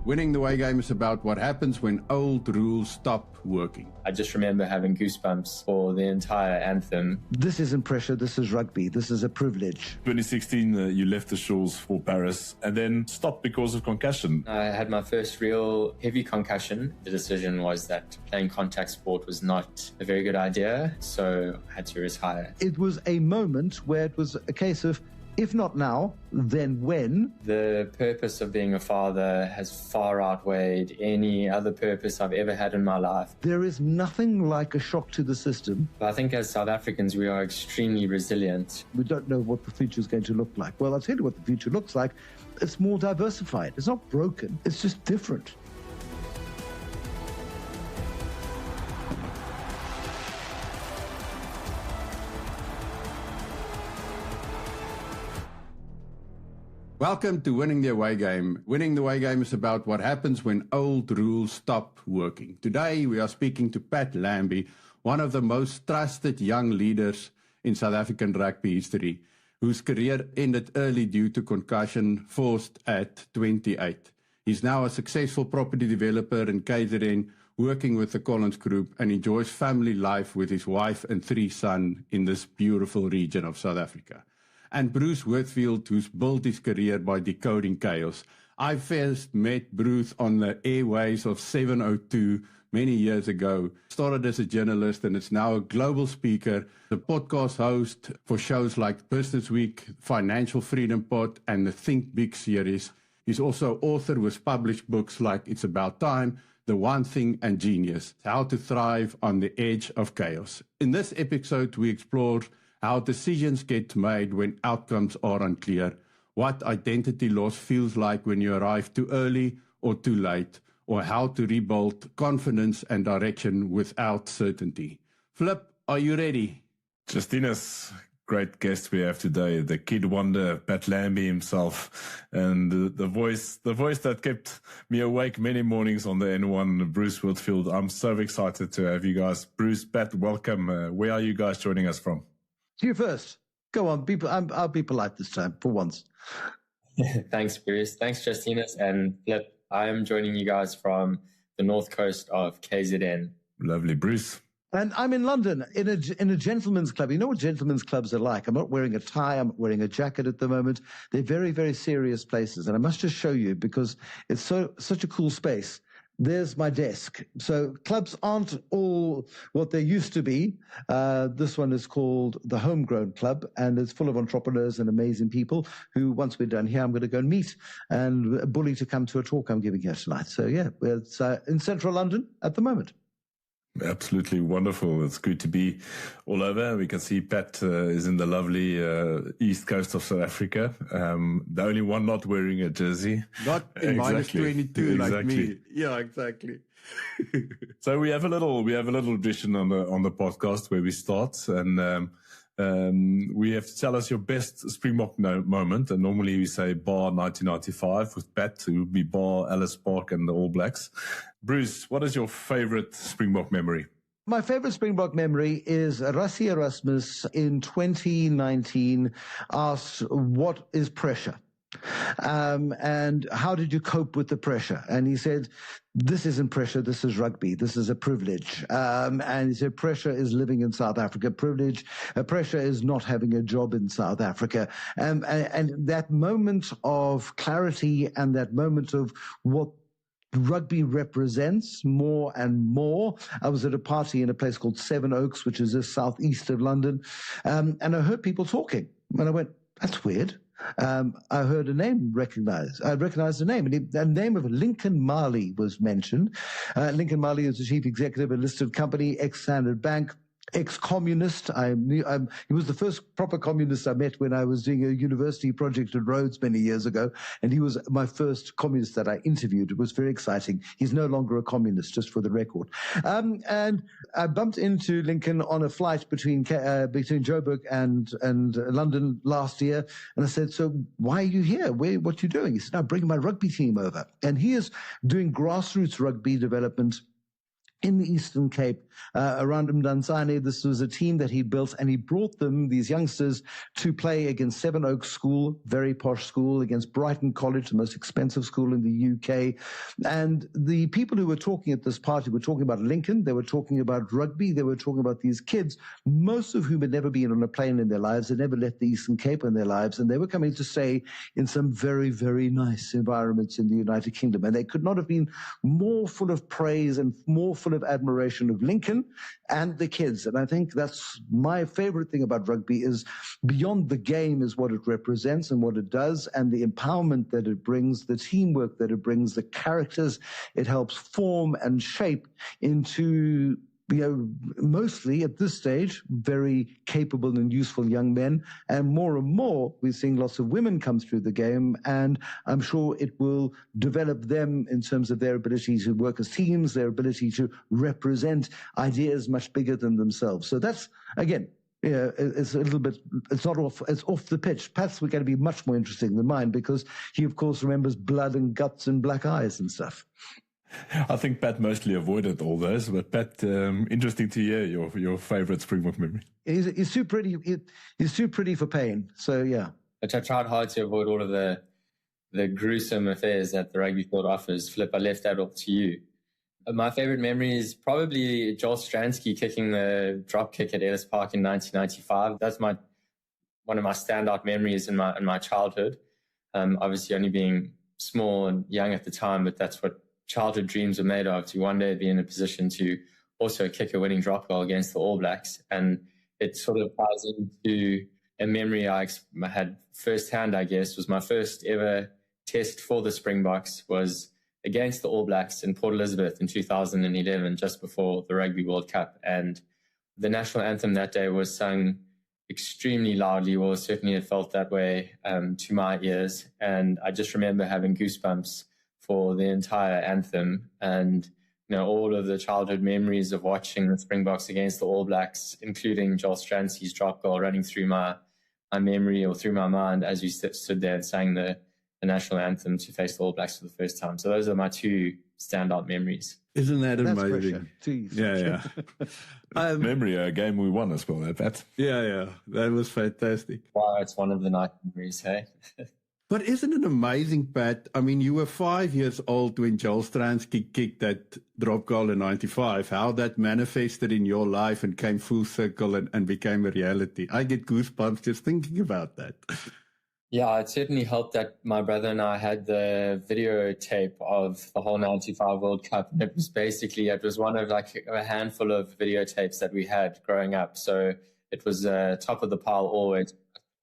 Winning the Way game is about what happens when old rules stop working. I just remember having goosebumps for the entire Anthem. This isn't pressure, this is rugby. This is a privilege. 2016, you left the shores for Paris and then stopped because of concussion. I had my first real heavy concussion. The decision was that playing contact sport was not a very good idea, so I had to retire. It was a moment where it was a case of, if not now, then when? The purpose of being a father has far outweighed any other purpose I've ever had in my life. There is nothing like a shock to the system. But I think as South Africans, we are extremely resilient. We don't know what the future is going to look like. Well, I'll tell you what the future looks like. It's more diversified. It's not broken. It's just different. Welcome to Winning the Away game. Winning the Away game is about what happens when old rules stop working. Today we are speaking to Pat Lambie, one of the most trusted young leaders in South African rugby history, whose career ended early due to concussion forced at 28. He's now a successful property developer in KZN, working with the Collins Group, and enjoys family life with his wife and 3 sons in this beautiful region of South Africa. And Bruce Whitfield, who's built his career by decoding chaos. I first met Bruce on the airways of 702 many years ago. Started as a journalist and is now a global speaker, the podcast host for shows like Business Week, Financial Freedom Pod, and the Think Big series. He's also author with published books like It's About Time, The One Thing, and Genius, How to Thrive on the Edge of Chaos. In this episode, we explore how decisions get made when outcomes are unclear, what identity loss feels like when you arrive too early or too late, or how to rebuild confidence and direction without certainty. Flip, are you ready? Justina's great guest we have today, the kid wonder, Pat Lambie himself, and the voice that kept me awake many mornings on the N1, Bruce Whitfield. I'm so excited to have you guys. Bruce, Pat, welcome. Where are you guys joining us from? You first. Go on. I'll be polite this time, for once. Thanks, Bruce. Thanks, Justinus. And Flip, I am joining you guys from the north coast of KZN. Lovely, Bruce. And I'm in London in a gentleman's club. You know what gentleman's clubs are like. I'm not wearing a tie. I'm wearing a jacket at the moment. They're very, very serious places. And I must just show you because it's such a cool space. There's my desk. So clubs aren't all what they used to be. This one is called the Homegrown Club, and it's full of entrepreneurs and amazing people who, once we're done here, I'm going to go and meet and bully to come to a talk I'm giving here tonight. So, yeah, it's in central London at the moment. Absolutely wonderful. It's good to be all over. We can see Pat is in the lovely east coast of South Africa. The only one not wearing a jersey. Not in minus 22 like exactly. me. Yeah, exactly. So we have a little tradition on the podcast where we start, and we have to tell us your best Springbok moment. And normally we say bar 1995 with Pat, who would be bar Ellis Park and the All Blacks. Bruce, what is your favorite Springbok memory? My favorite Springbok memory is Rassie Erasmus in 2019 asked, what is pressure? And how did you cope with the pressure? And he said, this isn't pressure, this is rugby, this is a privilege. And he said, pressure is living in South Africa, pressure is not having a job in South Africa. And that moment of clarity and that moment of what rugby represents more and more. I was at a party in a place called Seven Oaks, which is just southeast of London, and I heard people talking. And I went, that's weird. I heard a name recognized. I recognized the name. And the name of Lincoln Marley was mentioned. Lincoln Marley is the chief executive of a listed company, ex-Standard Bank, ex-communist. He was the first proper communist I met when I was doing a university project at Rhodes many years ago, and he was my first communist that I interviewed. It was very exciting. He's no longer a communist, just for the record. And I bumped into Lincoln on a flight between Joburg and London last year, and I said, so why are you here? What are you doing? He said, I'm bringing my rugby team over. And he is doing grassroots rugby development in the Eastern Cape, around Mdantsane. This was a team that he built, and he brought them, these youngsters, to play against Sevenoaks School, very posh school, against Brighton College, the most expensive school in the UK. And the people who were talking at this party were talking about Lincoln, they were talking about rugby, they were talking about these kids, most of whom had never been on a plane in their lives, had never left the Eastern Cape in their lives, and they were coming to stay in some very, very nice environments in the United Kingdom. And they could not have been more full of praise and more full of admiration of Lincoln and the kids. And I think that's my favorite thing about rugby, is beyond the game is what it represents and what it does, and the empowerment that it brings, the teamwork that it brings, the characters it helps form and shape into, mostly at this stage, very capable and useful young men. And more, we're seeing lots of women come through the game, and I'm sure it will develop them in terms of their ability to work as teams, their ability to represent ideas much bigger than themselves. So that's, again, it's a little bit, it's off the pitch. Pat's going to be much more interesting than mine, because he, of course, remembers blood and guts and black eyes and stuff. I think Pat mostly avoided all those, but Pat, interesting to hear your favorite Springbok memory. He's too pretty. He's too pretty for pain. So yeah. Which I tried hard to avoid all of the gruesome affairs that the rugby field offers. Flip, I left that off to you. My favorite memory is probably Joel Stransky kicking the drop kick at Ellis Park in 1995. That's one of my standout memories in my childhood. Obviously, only being small and young at the time, but that's what childhood dreams are made of, to one day be in a position to also kick a winning drop goal against the All Blacks. And it sort of ties into a memory I had firsthand, I guess. Was my first ever test for the Springboks was against the All Blacks in Port Elizabeth in 2011, just before the Rugby World Cup. And the national anthem that day was sung extremely loudly, or certainly it felt that way to my ears. And I just remember having goosebumps for the entire anthem, and all of the childhood memories of watching the Springboks against the All Blacks, including Joel Stransky's drop goal, running through my memory or through my mind as we stood there and sang the national anthem to face the All Blacks for the first time. So those are my two standout memories. Isn't that amazing? Yeah. Memory, a game we won as well, Pat. Yeah, that was fantastic. Wow, it's one of the night memories, hey? But isn't it amazing, Pat? I mean, you were 5 years old when Joel Stransky kicked that drop goal in 95, how that manifested in your life and came full circle and became a reality. I get goosebumps just thinking about that. Yeah, it certainly helped that my brother and I had the videotape of the whole 95 World Cup. And it was one of like a handful of videotapes that we had growing up. So it was top of the pile always.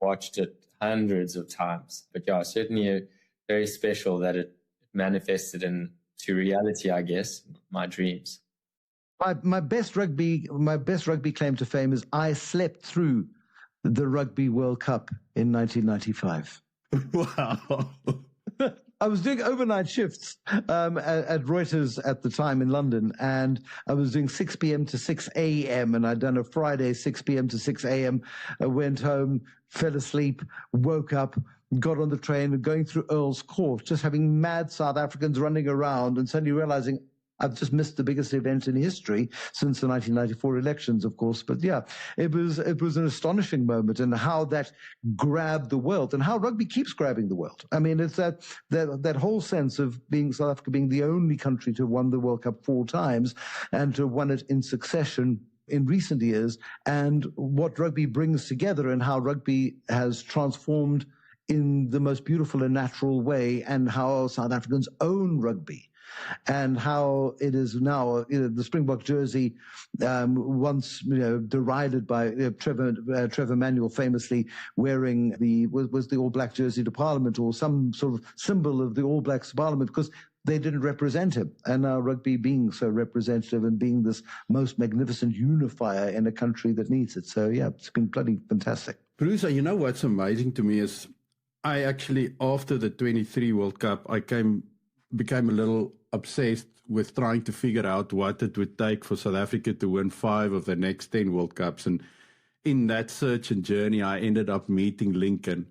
Watched it hundreds of times. But yeah, certainly very special that it manifested into reality, I guess, my dreams. My best rugby claim to fame is I slept through the Rugby World Cup in 1995. Wow. I was doing overnight shifts at Reuters at the time in London, and I was doing 6 p.m. to 6 a.m., and I'd done a Friday, 6 p.m. to 6 a.m. I went home, fell asleep, woke up, got on the train, and going through Earl's Court, just having mad South Africans running around, and suddenly realizing I've just missed the biggest event in history since the 1994 elections, of course. But yeah, it was an astonishing moment, and how that grabbed the world, and how rugby keeps grabbing the world. I mean, it's that whole sense of South Africa being the only country to have won the World Cup 4 times and to have won it in succession in recent years, and what rugby brings together, and how rugby has transformed in the most beautiful and natural way, and how South Africans own rugby. And how it is now, the Springbok jersey, once derided by Trevor Manuel, famously wearing the All Black jersey to Parliament, or some sort of symbol of the All Blacks to Parliament, because they didn't represent him. And now rugby being so representative and being this most magnificent unifier in a country that needs it. So yeah, it's been bloody fantastic. Bruce, you know what's amazing to me is I actually, after the 23 World Cup, I became a little obsessed with trying to figure out what it would take for South Africa to win 5 of the next 10 World Cups. And in that search and journey, I ended up meeting Lincoln.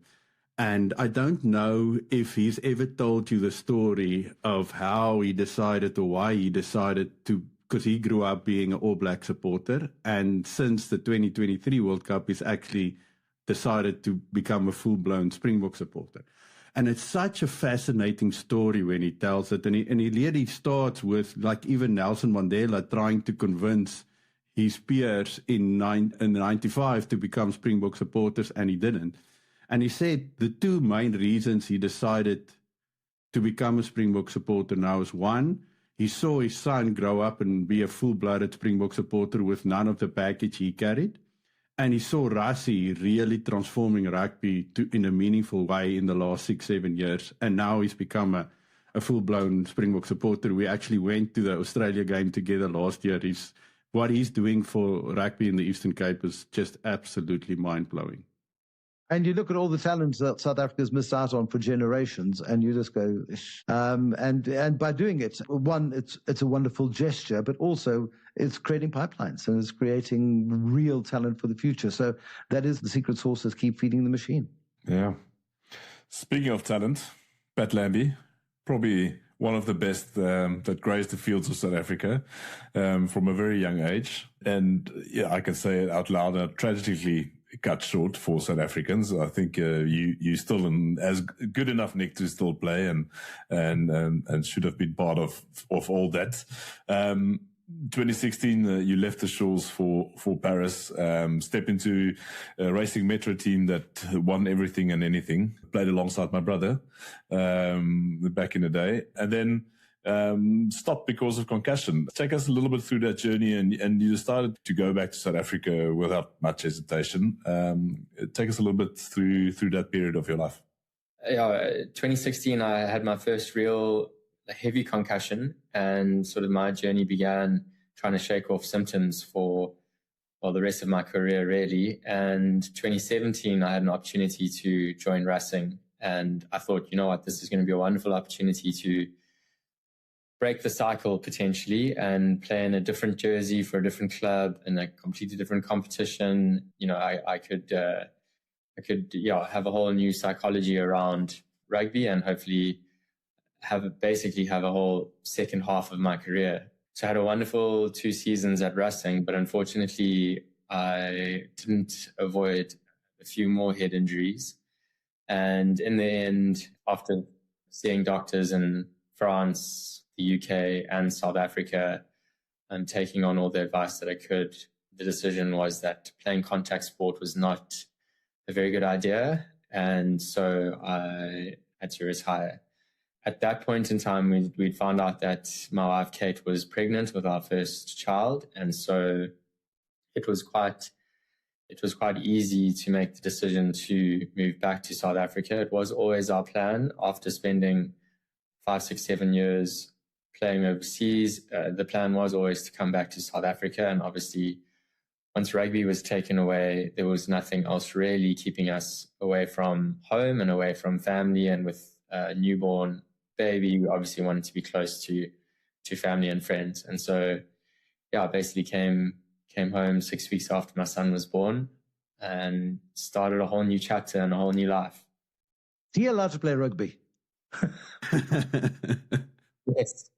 And I don't know if he's ever told you the story of how he decided, or why he decided to because he grew up being an All Black supporter. And since the 2023 World Cup, he's actually decided to become a full-blown Springbok supporter. And it's such a fascinating story when he tells it. And he really starts with, like, even Nelson Mandela trying to convince his peers in 95 to become Springbok supporters, and he didn't. And he said the two main reasons he decided to become a Springbok supporter now is, one, he saw his son grow up and be a full-blooded Springbok supporter with none of the baggage he carried. And he saw Rassie really transforming rugby in a meaningful way in the last 6-7 years. And now he's become a full-blown Springbok supporter. We actually went to the Australia game together last year. What he's doing for rugby in the Eastern Cape is just absolutely mind-blowing. And you look at all the talents that South Africa's missed out on for generations, and you just go, and by doing it, one, it's a wonderful gesture, but also it's creating pipelines and it's creating real talent for the future. So that is the secret sauce that keep feeding the machine. Yeah. Speaking of talent, Pat Lambie, probably one of the best that grazed the fields of South Africa from a very young age. And yeah, I can say it out loud, tragically cut short for South Africans. I think you still as good enough, Nick, to still play and should have been part of all that. 2016, you left the shores for Paris, stepped into a racing metro team that won everything and anything, played alongside my brother back in the day, and then stopped because of concussion. Take us a little bit through that journey, and you decided to go back to South Africa without much hesitation. Take us a little bit through that period of your life. Yeah, 2016, I had my first real heavy concussion, and sort of my journey began trying to shake off symptoms for the rest of my career, really. And 2017, I had an opportunity to join racing, and I thought, you know what, this is going to be a wonderful opportunity to break the cycle potentially and play in a different jersey for a different club in a completely different competition. You know, I could have a whole new psychology around rugby and hopefully have a whole second half of my career. So I had a wonderful 2 seasons at racing, but unfortunately I didn't avoid a few more head injuries. And in the end, after seeing doctors in France, the UK and South Africa, and taking on all the advice that I could, the decision was that playing contact sport was not a very good idea. And so I had to retire. At that point in time, we'd found out that my wife, Kate, was pregnant with our first child. And so it was quite easy to make the decision to move back to South Africa. It was always our plan after spending 5, 6, 7 years playing overseas. The plan was always to come back to South Africa. And obviously, once rugby was taken away, there was nothing else really keeping us away from home and away from family. And with a newborn baby, we obviously wanted to be close to family and friends. And so, yeah, I basically came home 6 weeks after my son was born and started a whole new chapter and a whole new life. Are you allowed to play rugby? Yes.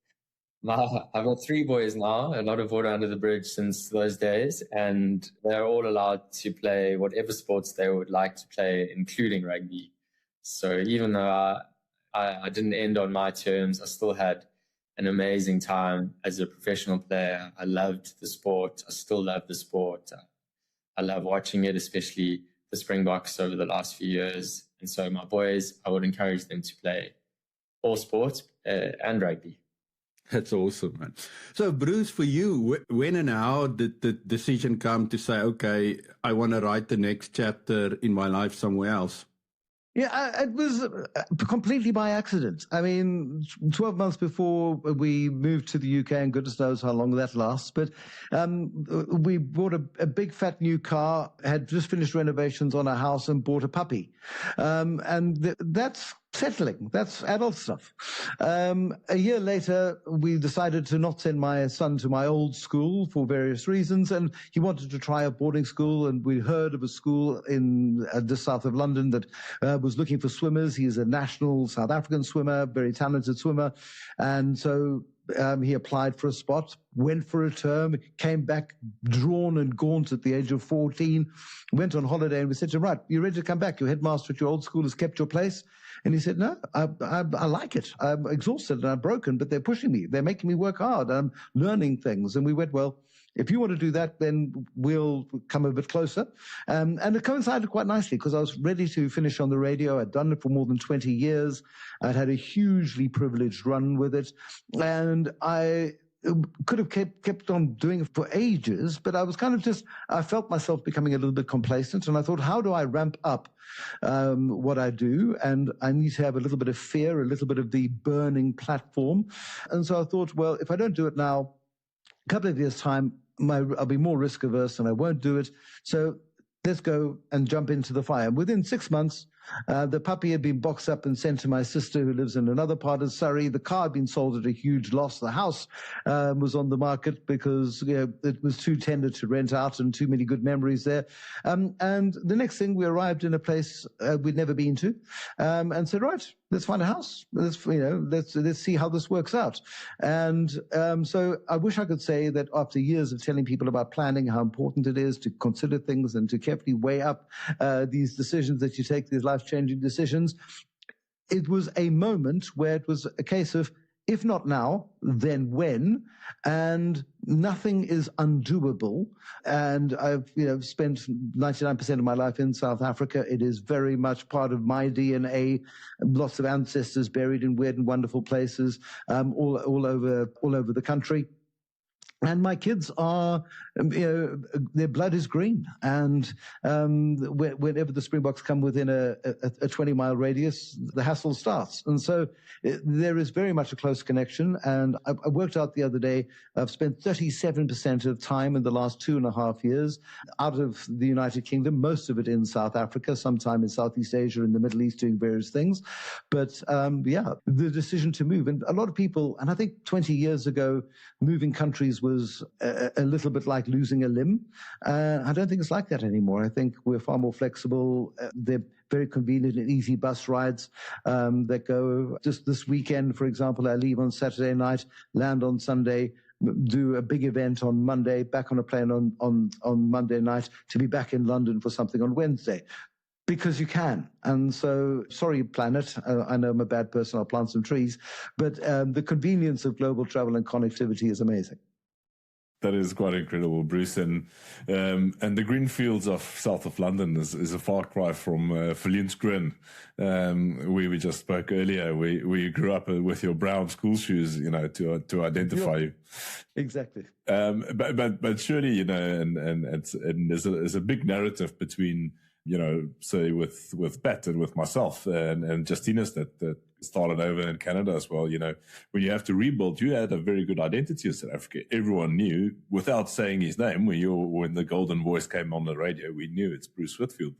I've got 3 boys now, a lot of water under the bridge since those days, and they're all allowed to play whatever sports they would like to play, including rugby. So even though I didn't end on my terms, I still had an amazing time as a professional player. I loved the sport. I still love the sport. I love watching it, especially the Springboks over the last few years. And so my boys, I would encourage them to play all sports and rugby. That's awesome, man. So, Bruce, for you, when and how did the decision come to say, okay, I want to write the next chapter in my life somewhere else? Yeah, it was completely by accident. I mean, 12 months before we moved to the UK, and goodness knows how long that lasts, but we bought a big fat new car, had just finished renovations on our house and bought a puppy. And that's settling. That's adult stuff. A year later, we decided to not send my son to my old school for various reasons, and he wanted to try a boarding school, and we heard of a school in just south of London that was looking for swimmers. He's a national South African swimmer, very talented swimmer, and so he applied for a spot, went for a term, came back drawn and gaunt at the age of 14, went on holiday, and we said to him, right, you're ready to come back? Your headmaster at your old school has kept your place? And he said, no, I like it. I'm exhausted and I'm broken, but they're pushing me. They're making me work hard. I'm learning things. And we went, well, if you want to do that, then we'll come a bit closer. And it coincided quite nicely because I was ready to finish on the radio. I'd done it for more than 20 years. I'd had a hugely privileged run with it. And I could have kept on doing it for ages, but I was kind of I felt myself becoming a little bit complacent. And I thought, how do I ramp up what I do? And I need to have a little bit of fear, a little bit of the burning platform. And so I thought, well, if I don't do it now, a couple of years' time, I'll be more risk averse and I won't do it. So let's go and jump into the fire. Within 6 months, the puppy had been boxed up and sent to my sister who lives in another part of Surrey. The car had been sold at a huge loss. The house was on the market because it was too tender to rent out and too many good memories there. And the next thing, we arrived in a place we'd never been to and said, right, let's find a house. Let's see how this works out. And so I wish I could say that after years of telling people about planning, how important it is to consider things and to carefully weigh up these decisions that you take, these life-changing decisions, it was a moment where it was a case of, if not now, then when? And nothing is undoable. And I've spent 99% of my life in South Africa. It is very much part of my DNA. Lots of ancestors buried in weird and wonderful places all over the country. And my kids are, their blood is green. And whenever the Springboks come within a 20-mile radius, the hassle starts. And so there is very much a close connection. And I worked out the other day, I've spent 37% of time in the last 2.5 years out of the United Kingdom, most of it in South Africa, sometime in Southeast Asia, in the Middle East, doing various things. But the decision to move. And a lot of people, and I think 20 years ago, moving countries was a little bit like losing a limb. I don't think it's like that anymore. I think we're far more flexible. They're very convenient and easy bus rides that go. Just this weekend, for example, I leave on Saturday night, land on Sunday, do a big event on Monday, back on a plane on Monday night to be back in London for something on Wednesday. Because you can. And so, sorry, planet, I know I'm a bad person, I'll plant some trees, but the convenience of global travel and connectivity is amazing. That is quite incredible, Bruce. And the green fields of south of London is a far cry from Viljoensgryn, where we just spoke earlier, where you grew up with your brown school shoes, to identify you. Exactly. But surely, and there's a big narrative between, say with Pat and with myself and Justina's that started over in Canada as well. When you have to rebuild, you had a very good identity in South Africa. Everyone knew, without saying his name, when the golden voice came on the radio, we knew it's Bruce Whitfield.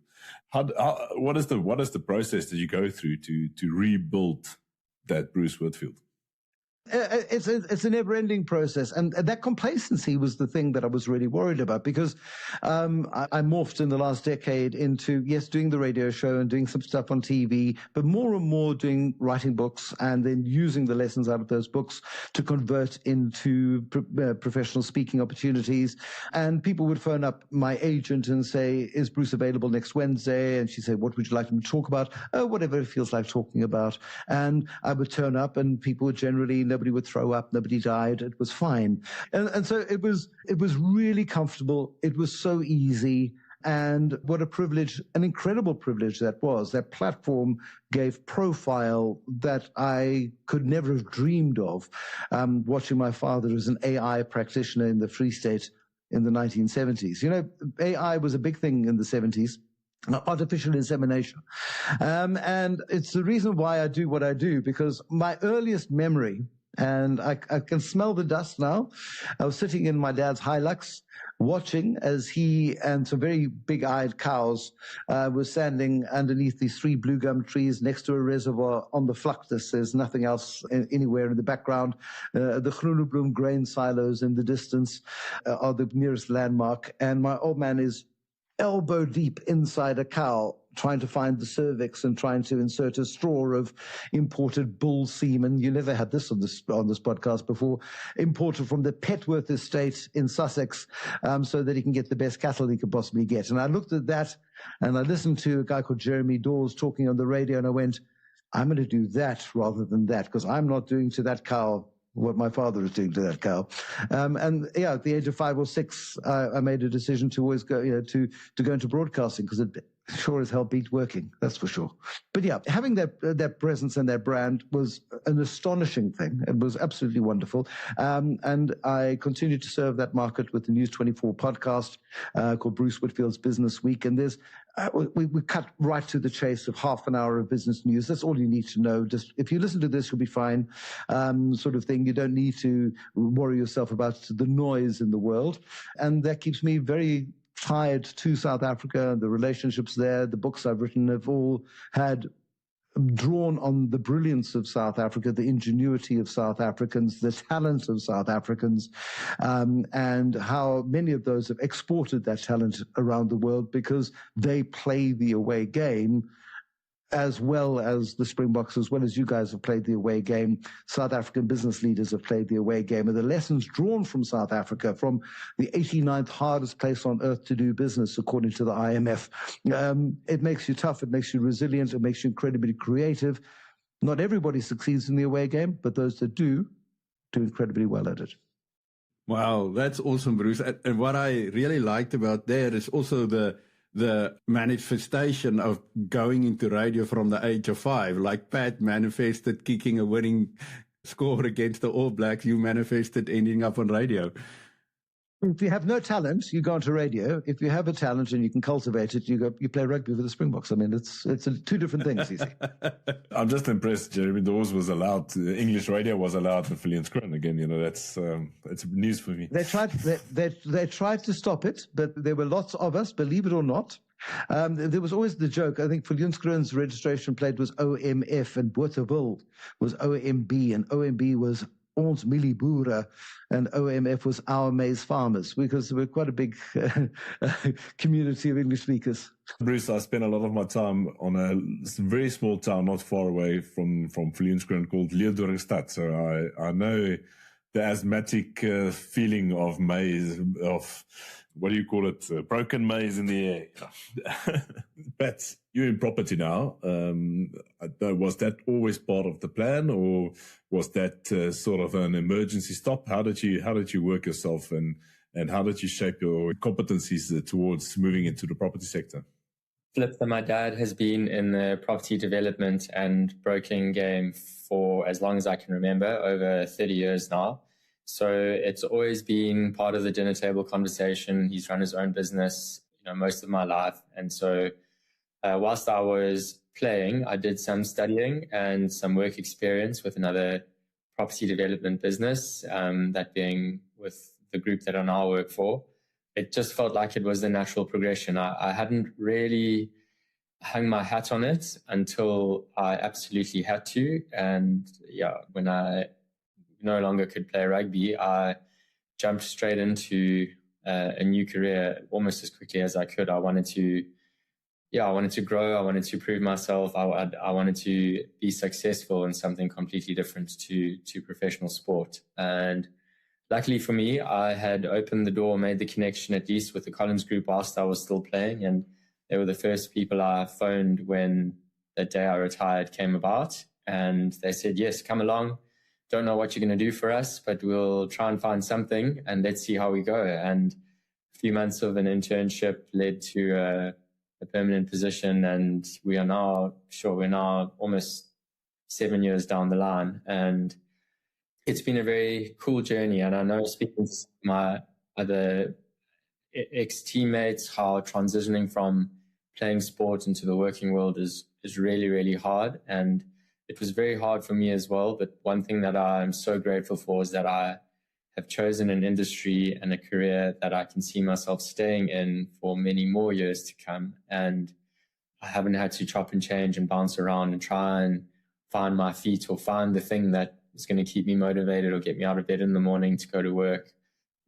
What is the process that you go through to rebuild that Bruce Whitfield? It's a never-ending process, and that complacency was the thing that I was really worried about, because I morphed in the last decade into, yes, doing the radio show and doing some stuff on TV, but more and more writing books and then using the lessons out of those books to convert into professional speaking opportunities. And people would phone up my agent and say, is Bruce available next Wednesday? And she'd say, what would you like him to talk about? Oh, whatever it feels like talking about. And I would turn up and people would generally, nobody would throw up, nobody died, it was fine. And so it was really comfortable. It was so easy. And what a privilege, an incredible privilege that was. That platform gave profile that I could never have dreamed of. Watching my father as an AI practitioner in the Free State in the 1970s. AI was a big thing in the 70s. Artificial insemination. And it's the reason why I do what I do, because my earliest memory And I can smell the dust now. I was sitting in my dad's Hilux watching as he and some very big-eyed cows were standing underneath these 3 blue gum trees next to a reservoir on the Vlaktes. There's nothing else anywhere in the background. The Groenebloem grain silos in the distance are the nearest landmark. And my old man is elbow deep inside a cow, trying to find the cervix and trying to insert a straw of imported bull semen. You never had this on this podcast before. Imported from the Petworth estate in Sussex, so that he can get the best cattle he could possibly get. And I looked at that and I listened to a guy called Jeremy Dawes talking on the radio, and I went, I'm going to do that rather than that, because I'm not doing to that cow what my father was doing to that cow. And yeah, at the age of 5 or 6, I made a decision to always go, to go into broadcasting, because it sure as hell beat working, that's for sure. But yeah, having that presence and that brand was an astonishing thing. It was absolutely wonderful. And I continued to serve that market with the News 24 podcast called Bruce Whitfield's Business Week. And there's we cut right to the chase of half an hour of business news. That's all you need to know. Just if you listen to this, you'll be fine, sort of thing. You don't need to worry yourself about the noise in the world. And that keeps me very tied to South Africa, the relationships there. The books I've written have all had drawn on the brilliance of South Africa, the ingenuity of South Africans, the talent of South Africans, and how many of those have exported that talent around the world because they play the away game as well as the Springboks, as well as you guys have played the away game. South African business leaders have played the away game. And the lessons drawn from South Africa, from the 89th hardest place on earth to do business, according to the IMF, it makes you tough, it makes you resilient, it makes you incredibly creative. Not everybody succeeds in the away game, but those that do incredibly well at it. Wow, that's awesome, Bruce. And what I really liked about there is also the manifestation of going into radio from the age of 5. Like Pat manifested kicking a winning score against the All Blacks, you manifested ending up on radio. If you have no talent, you go onto radio. If you have a talent and you can cultivate it, you play rugby with the Springboks. I mean, it's two different things, you see. I'm just impressed. Jeremy Dawes was allowed. English radio was allowed for Viljoenskroon again. That's it's news for me. They tried to stop it, but there were lots of us, believe it or not. There was always the joke. I think Viljoenskroon's registration plate was OMF and Bothaville was OMB, and OMB was Ons Millie Boere, and OMF was Our Maize Farmers, because we're quite a big community of English speakers. Bruce, I spent a lot of my time on a very small town not far away from Viljoenskroon called Leeudoringstad. So I know the asthmatic feeling of maize, of what do you call it, broken maize in the air. Pat, you're in property now. Was that always part of the plan, or was that sort of an emergency stop? How did you work yourself, and how did you shape your competencies towards moving into the property sector? Flip, my dad has been in the property development and broking game for as long as I can remember, over 30 years now. So it's always been part of the dinner table conversation. He's run his own business, most of my life. And so whilst I was playing, I did some studying and some work experience with another property development business, that being with the group that I now work for. It just felt like it was the natural progression. I hadn't really hung my hat on it until I absolutely had to. And yeah, when I no longer could play rugby, I jumped straight into a new career almost as quickly as I could. I wanted to grow. I wanted to prove myself. I wanted to be successful in something completely different to professional sport. And luckily for me, I had opened the door, made the connection at least with the Collins Group whilst I was still playing. And they were the first people I phoned when the day I retired came about. And they said, yes, come along. Don't know what you're going to do for us, but we'll try and find something and let's see how we go. And a few months of an internship led to a permanent position, and we're now almost 7 years down the line. And it's been a very cool journey. And I know, speaking to my other ex-teammates, how transitioning from playing sport into the working world is really, really hard. And it was very hard for me as well. But one thing that I'm so grateful for is that I have chosen an industry and a career that I can see myself staying in for many more years to come. And I haven't had to chop and change and bounce around and try and find my feet or find the thing that is going to keep me motivated or get me out of bed in the morning to go to work.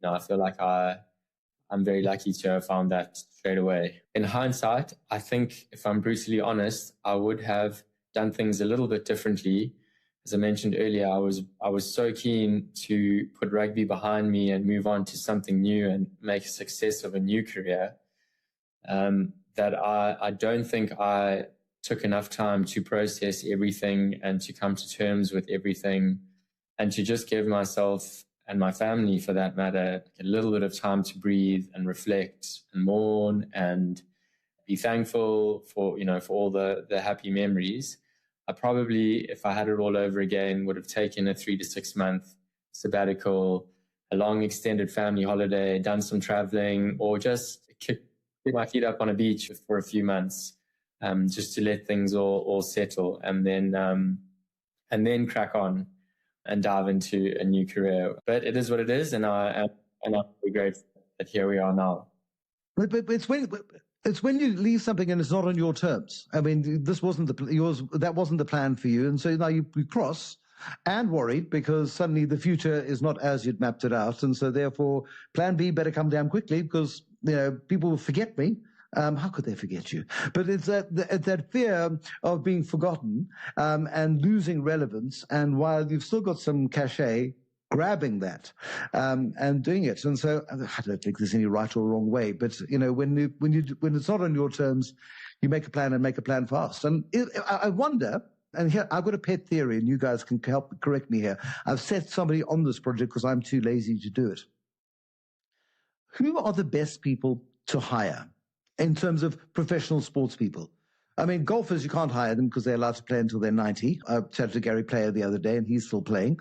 I feel like I'm very lucky to have found that straight away. In hindsight, I think if I'm brutally honest, I would have done things a little bit differently. As I mentioned earlier, I was so keen to put rugby behind me and move on to something new and make a success of a new career, that I don't think I took enough time to process everything and to come to terms with everything and to just give myself and my family, for that matter, a little bit of time to breathe and reflect and mourn and be thankful for, for all the happy memories. I probably, if I had it all over again, would have taken a 3 to 6 month sabbatical, a long extended family holiday, done some traveling, or just kick my feet up on a beach for a few months, just to let things all settle, and then crack on and dive into a new career. But it is what it is, and I'm really grateful that here we are now. But it's when you leave something and it's not on your terms. I mean, that wasn't the plan for you, and so now you cross and worried because suddenly the future is not as you'd mapped it out, and so therefore Plan B better come damn quickly because people will forget me. How could they forget you? But it's that fear of being forgotten and losing relevance. And while you've still got some cachet, grabbing that and doing it. And so I don't think there's any right or wrong way. But when it's not on your terms, you make a plan and make a plan fast. And I wonder. And here I've got a pet theory, and you guys can help correct me here. I've set somebody on this project because I'm too lazy to do it. Who are the best people to hire in terms of professional sports people? I mean, golfers, you can't hire them because they're allowed to play until they're 90. I chatted to Gary Player the other day, and he's still playing.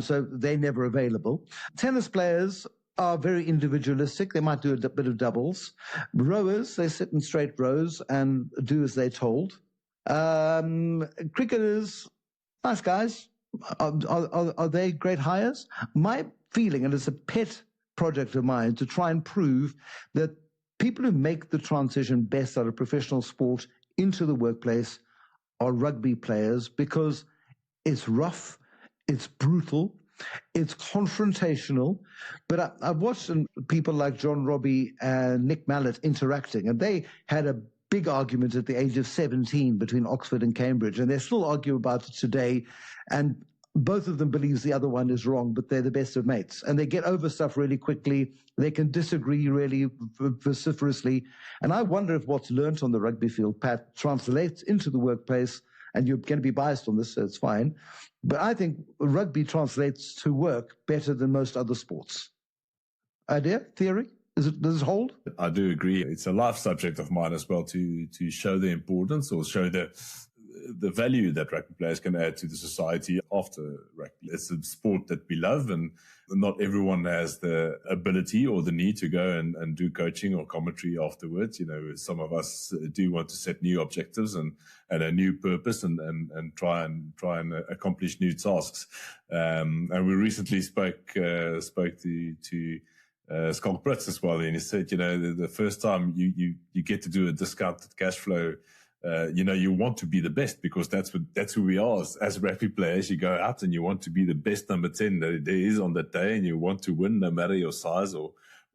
So they're never available. Tennis players are very individualistic. They might do a bit of doubles. Rowers, they sit in straight rows and do as they're told. Cricketers, nice guys. Are they great hires? My feeling, and it's a pet project of mine, to try and prove that people who make the transition best out of professional sport into the workplace are rugby players, because it's rough, it's brutal, it's confrontational. But I've watched people like John Robbie and Nick Mallett interacting, and they had a big argument at the age of 17 between Oxford and Cambridge, and they still argue about it today. And both of them believes the other one is wrong, but they're the best of mates. And they get over stuff really quickly. They can disagree really vociferously. And I wonder if what's learnt on the rugby field, Pat, translates into the workplace. And you're going to be biased on this, so it's fine. But I think rugby translates to work better than most other sports. Idea? Theory? Does it hold? I do agree. It's a life subject of mine as well, to show the importance or show the value that rugby players can add to the society after rugby. It's a sport that we love, and not everyone has the ability or the need to go and do coaching or commentary afterwards. Some of us do want to set new objectives and a new purpose and try and accomplish new tasks. And we recently spoke to Schalk Brits as well, and he said, the first time you get to do a discounted cash flow, you want to be the best, because that's who we are as rugby players. You go out and you want to be the best number 10 that there is on that day, and you want to win no matter your size or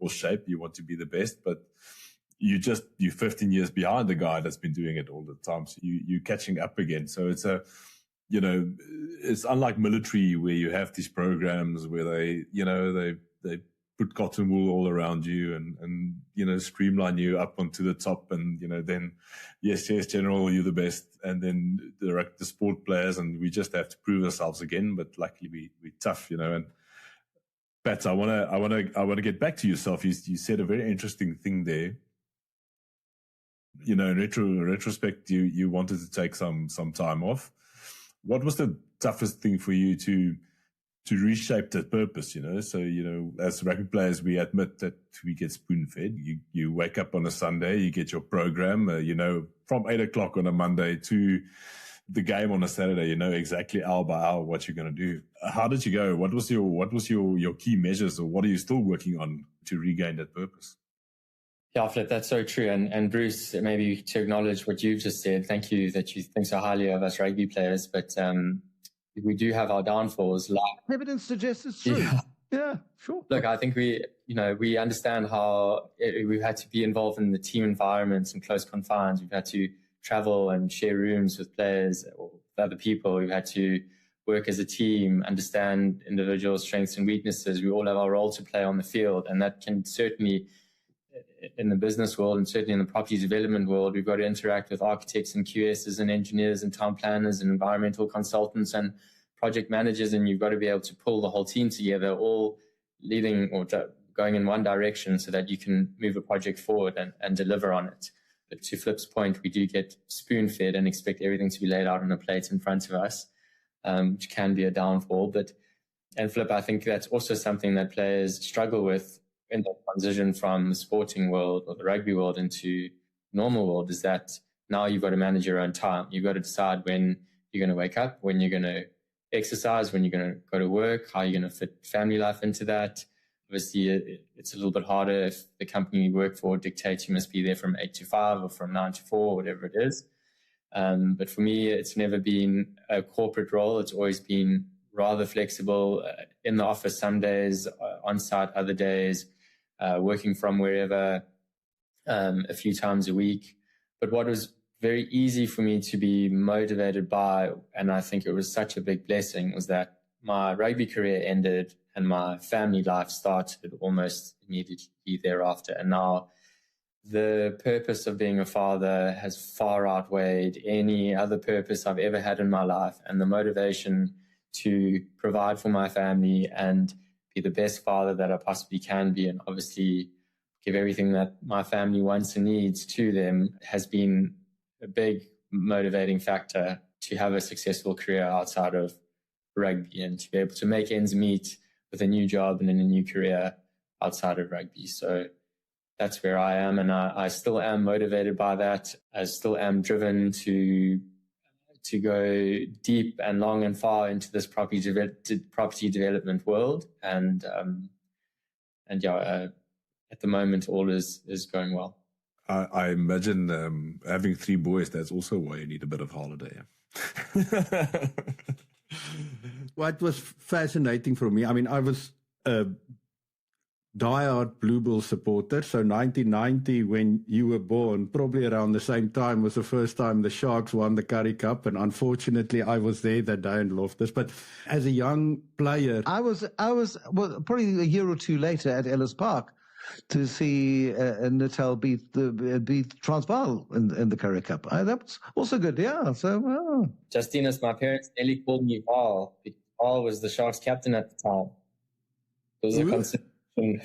shape. You want to be the best, but you're 15 years behind the guy that's been doing it all the time. So you're catching up again. So it's it's unlike military, where you have these programs where they put cotton wool all around you and streamline you up onto the top, and then yes general, you're the best, and then the sport players, and we just have to prove ourselves again. But luckily we're tough, and Pat, I want to get back to yourself. You said a very interesting thing there. In retrospect, you wanted to take some time off. What was the toughest thing for you to reshape that purpose, So, as rugby players, we admit that we get spoon-fed. You wake up on a Sunday, you get your program, from 8 o'clock on a Monday to, the game on a Saturday, you know exactly hour by hour what you're going to do. How did you go? What was your key measures, or what are you still working on to regain that purpose? Yeah, Flip, that's so true. And Bruce, maybe to acknowledge what you've just said, thank you that you think so highly of us rugby players, but we do have our downfalls. Evidence suggests it's true. Yeah, sure. Look, I think we understand how we've had to be involved in the team environments and close confines. We've had to travel and share rooms with players or with other people. We've had to work as a team, understand individual strengths and weaknesses. We all have our role to play on the field, and that can certainly, in the business world and certainly in the property development world, we've got to interact with architects and QSs and engineers and town planners and environmental consultants and project managers, and you've got to be able to pull the whole team together, all leading or going in one direction so that you can move a project forward and deliver on it. But to Flip's point, we do get spoon-fed and expect everything to be laid out on a plate in front of us, which can be a downfall. And Flip, I think that's also something that players struggle with in the transition from the sporting world or the rugby world into normal world, is that now you've got to manage your own time. You've got to decide when you're going to wake up, when you're going to exercise, when you're going to go to work, how you're going to fit family life into that. Obviously, it's a little bit harder if the company you work for dictates you must be there from 8 to 5 or from 9 to 4, whatever it is. But for me, it's never been a corporate role. It's always been rather flexible, in the office some days, on site other days, working from wherever a few times a week. But what was very easy for me to be motivated by, and I think it was such a big blessing, was that my rugby career ended and my family life started almost immediately thereafter. And now the purpose of being a father has far outweighed any other purpose I've ever had in my life, and the motivation to provide for my family and be the best father that I possibly can be, and obviously give everything that my family wants and needs to them, has been a big motivating factor to have a successful career outside of rugby and to be able to make ends meet with a new job and in a new career outside of rugby. So that's where I am, and I still am motivated by that. I still am driven to go deep and long and far into this property development world. And yeah, at the moment, all is going well. I imagine having 3 boys, that's also why you need a bit of holiday. What was fascinating for me, I mean, I was a diehard Blue Bull supporter. So 1990, when you were born, probably around the same time, was the first time the Sharks won the Currie Cup. And unfortunately, I was there that day in Loftus. But as a young player, I was probably a year or two later at Ellis Park to see Natal beat Transvaal in the Currie Cup. That was also good, yeah. So, Justinus, my parents nearly called me Val. Val was the Sharks captain at the time. It was a consideration.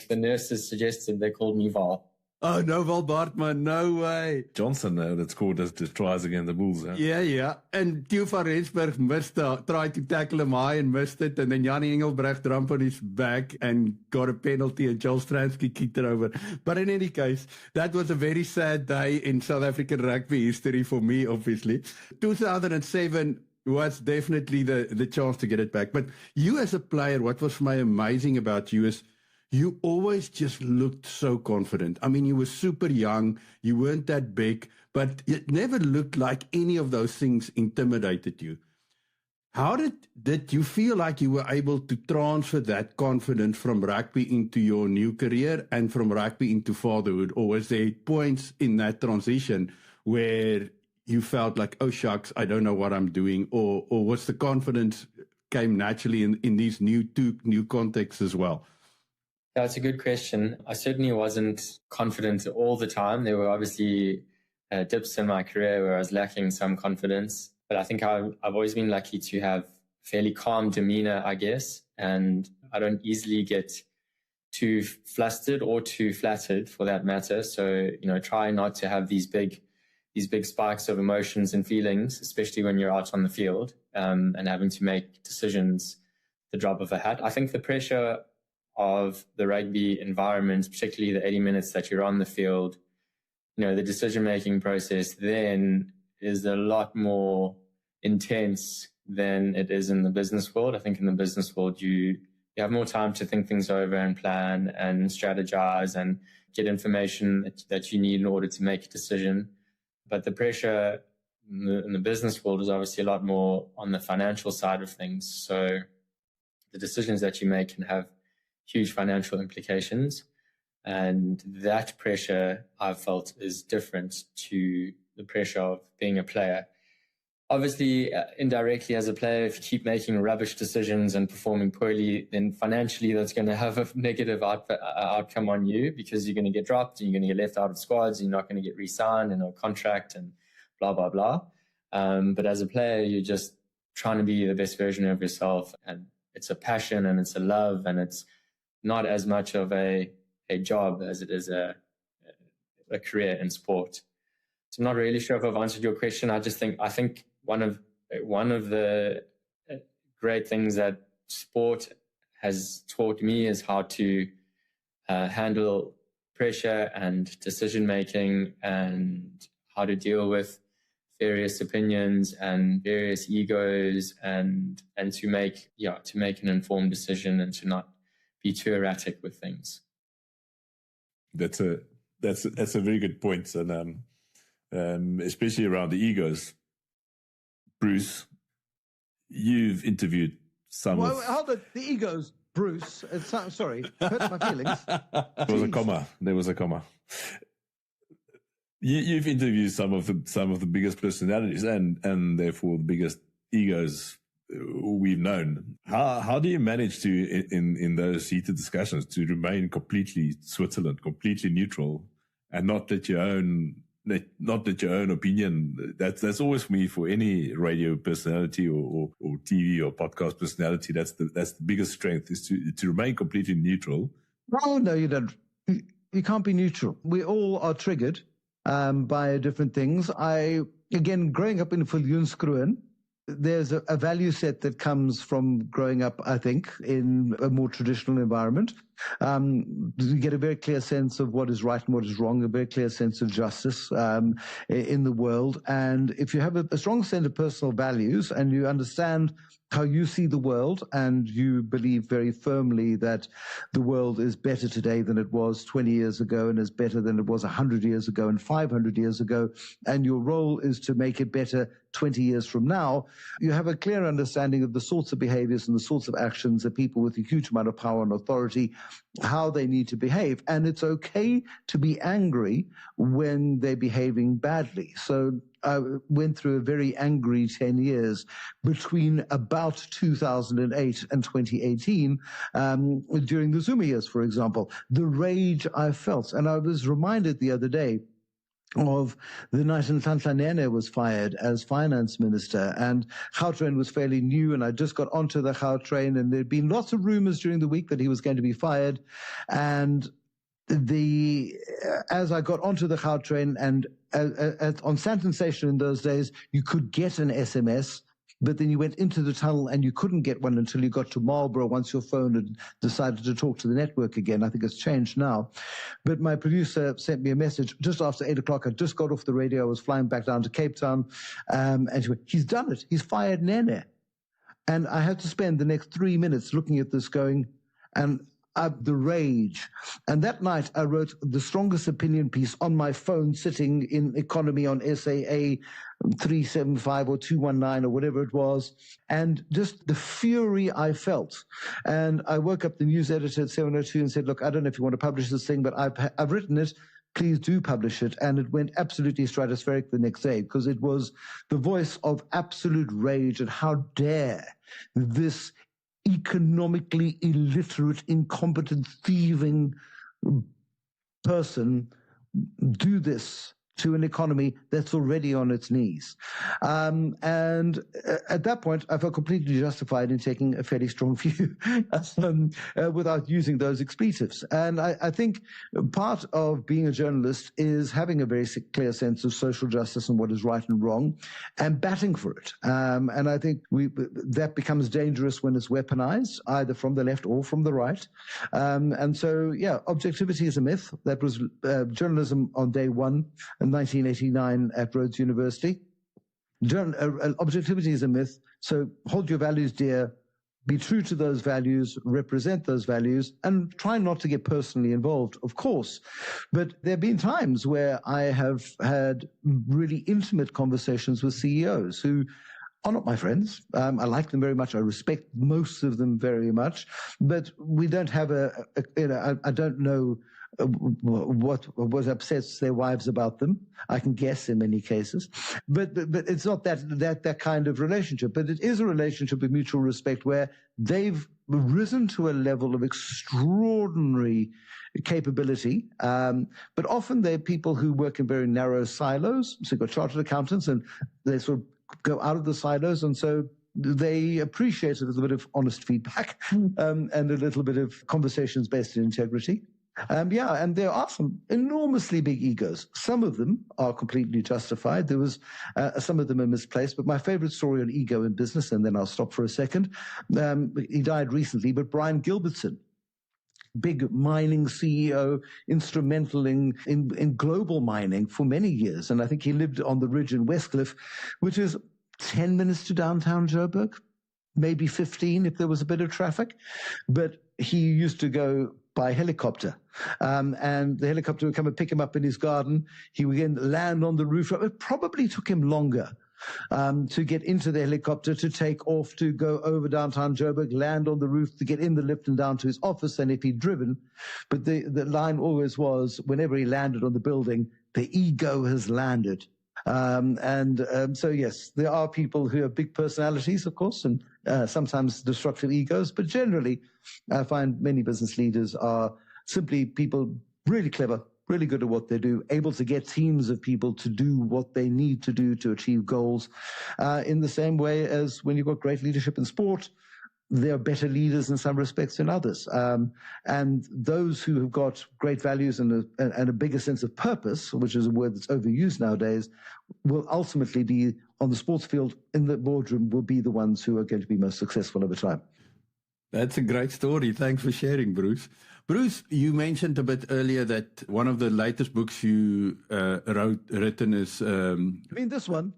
The nurses suggested they called me Val. Oh, no, Val Bartman, no way. Johnson, that scored the tries against the Bulls. Yeah. And Theo van Rensburg tried to tackle him high and missed it. And then Jannie Engelbrecht jumped on his back and got a penalty, and Joel Stransky kicked it over. But in any case, that was a very sad day in South African rugby history for me, obviously. 2007 was definitely the chance to get it back. But you as a player, what was amazing about you is you always just looked so confident. I mean, you were super young, you weren't that big, but it never looked like any of those things intimidated you. How did you feel like you were able to transfer that confidence from rugby into your new career and from rugby into fatherhood? Or was there points in that transition where you felt like, oh, shucks, I don't know what I'm doing? Or was the confidence came naturally in these new contexts as well? That's a good question. I certainly wasn't confident all the time. There were obviously dips in my career where I was lacking some confidence. But I think I've always been lucky to have fairly calm demeanor, I guess. And I don't easily get too flustered or too flattered for that matter. So, try not to have these big spikes of emotions and feelings, especially when you're out on the field and having to make decisions at the drop of a hat. I think the pressure of the rugby environment, particularly the 80 minutes that you're on the field, the decision-making process then is a lot more intense than it is in the business world. I think in the business world, you have more time to think things over and plan and strategize and get information that you need in order to make a decision. But the pressure in the business world is obviously a lot more on the financial side of things. So the decisions that you make can have huge financial implications. And that pressure, I've felt, is different to the pressure of being a player. Obviously, indirectly as a player, if you keep making rubbish decisions and performing poorly, then financially that's going to have a negative outcome on you, because you're going to get dropped and you're going to get left out of squads and you're not going to get re-signed in a contract and blah, blah, blah. But as a player, you're just trying to be the best version of yourself. And it's a passion and it's a love, and it's not as much of a job as it is a career in sport. So I'm not really sure if I've answered your question. I think one of the great things that sport has taught me is how to handle pressure and decision making, and how to deal with various opinions and various egos, and to make an informed decision and to not be too erratic with things. That's a very good point, and especially around the egos. Bruce, you've interviewed some. Well, hold on, the egos, Bruce. Sorry, hurt my feelings. There was a comma. You've interviewed some of the biggest personalities and therefore the biggest egos we've known. How do you manage to in those heated discussions to remain completely Switzerland, completely neutral, and not let your own opinion? That's always for me, for any radio personality or TV or podcast personality. That's the biggest strength, is to remain completely neutral. Oh no, you don't. You can't be neutral. We all are triggered by different things. Growing up in Viljoenskroon, there's a value set that comes from growing up, I think, in a more traditional environment. You get a very clear sense of what is right and what is wrong, a very clear sense of justice in the world. And if you have a strong sense of personal values and you understand how you see the world, and you believe very firmly that the world is better today than it was 20 years ago, and is better than it was 100 years ago and 500 years ago, and your role is to make it better 20 years from now, you have a clear understanding of the sorts of behaviors and the sorts of actions that people with a huge amount of power and authority, how they need to behave. And it's okay to be angry when they're behaving badly. So I went through a very angry 10 years between about 2008 and 2018, during the Zuma years, for example. The rage I felt. And I was reminded the other day of the night Nhlanhla Nene was fired as finance minister, and Gautrain was fairly new, and I just got onto the Gautrain, and there'd been lots of rumors during the week that he was going to be fired. And as I got onto the Gautrain, and on Sandton Station in those days, you could get an SMS, but then you went into the tunnel and you couldn't get one until you got to Marlborough, once your phone had decided to talk to the network again. I think it's changed now. But my producer sent me a message just after 8 o'clock. I just got off the radio. I was flying back down to Cape Town. And she went, "He's done it. He's fired Nene." And I had to spend the next 3 minutes looking at this going, and the rage. And that night I wrote the strongest opinion piece on my phone, sitting in economy on SAA 375 or 219 or whatever it was, and just the fury I felt. And I woke up the news editor at 7:02 and said, "Look, I don't know if you want to publish this thing, but I've written it. Please do publish it." And it went absolutely stratospheric the next day, because it was the voice of absolute rage at how dare this economically illiterate, incompetent, thieving person do this to an economy that's already on its knees. And at that point, I felt completely justified in taking a fairly strong view without using those expletives. And I think part of being a journalist is having a very clear sense of social justice and what is right and wrong, and batting for it. And I think that becomes dangerous when it's weaponized, either from the left or from the right. And so, yeah, objectivity is a myth. That was journalism on day one in 1989 at Rhodes University. Objectivity is a myth. So hold your values dear, be true to those values, represent those values, and try not to get personally involved, of course. But there have been times where I have had really intimate conversations with CEOs who are not my friends. I like them very much. I respect most of them very much. But we don't have I don't know what upsets their wives about them. I can guess in many cases, but it's not that kind of relationship. But it is a relationship with mutual respect where they've risen to a level of extraordinary capability. But often they're people who work in very narrow silos. So you've got chartered accountants, and they sort of go out of the silos, and so they appreciate a little bit of honest feedback and a little bit of conversations based in integrity. And there are some enormously big egos. Some of them are completely justified. There was some of them are misplaced. But my favorite story on ego in business, and then I'll stop for a second. He died recently, but Brian Gilbertson, big mining CEO, instrumental in global mining for many years. And I think he lived on the ridge in Westcliff, which is 10 minutes to downtown Joburg, maybe 15 if there was a bit of traffic. But he used to go by helicopter. And the helicopter would come and pick him up in his garden. He would then land on the roof. It probably took him longer to get into the helicopter, to take off, to go over downtown Joburg, land on the roof, to get in the lift and down to his office, and if he'd driven. But the line always was, whenever he landed on the building, the ego has landed. So yes, there are people who have big personalities, of course, and sometimes destructive egos, but generally I find many business leaders are simply people really clever, really good at what they do, able to get teams of people to do what they need to do to achieve goals, in the same way as when you've got great leadership in sport, they're better leaders in some respects than others. And those who have got great values and a bigger sense of purpose, which is a word that's overused nowadays, will ultimately be on the sports field, in the boardroom, will be the ones who are going to be most successful over time. That's a great story. Thanks for sharing, Bruce. Bruce, you mentioned a bit earlier that one of the latest books you written is... You mean this one?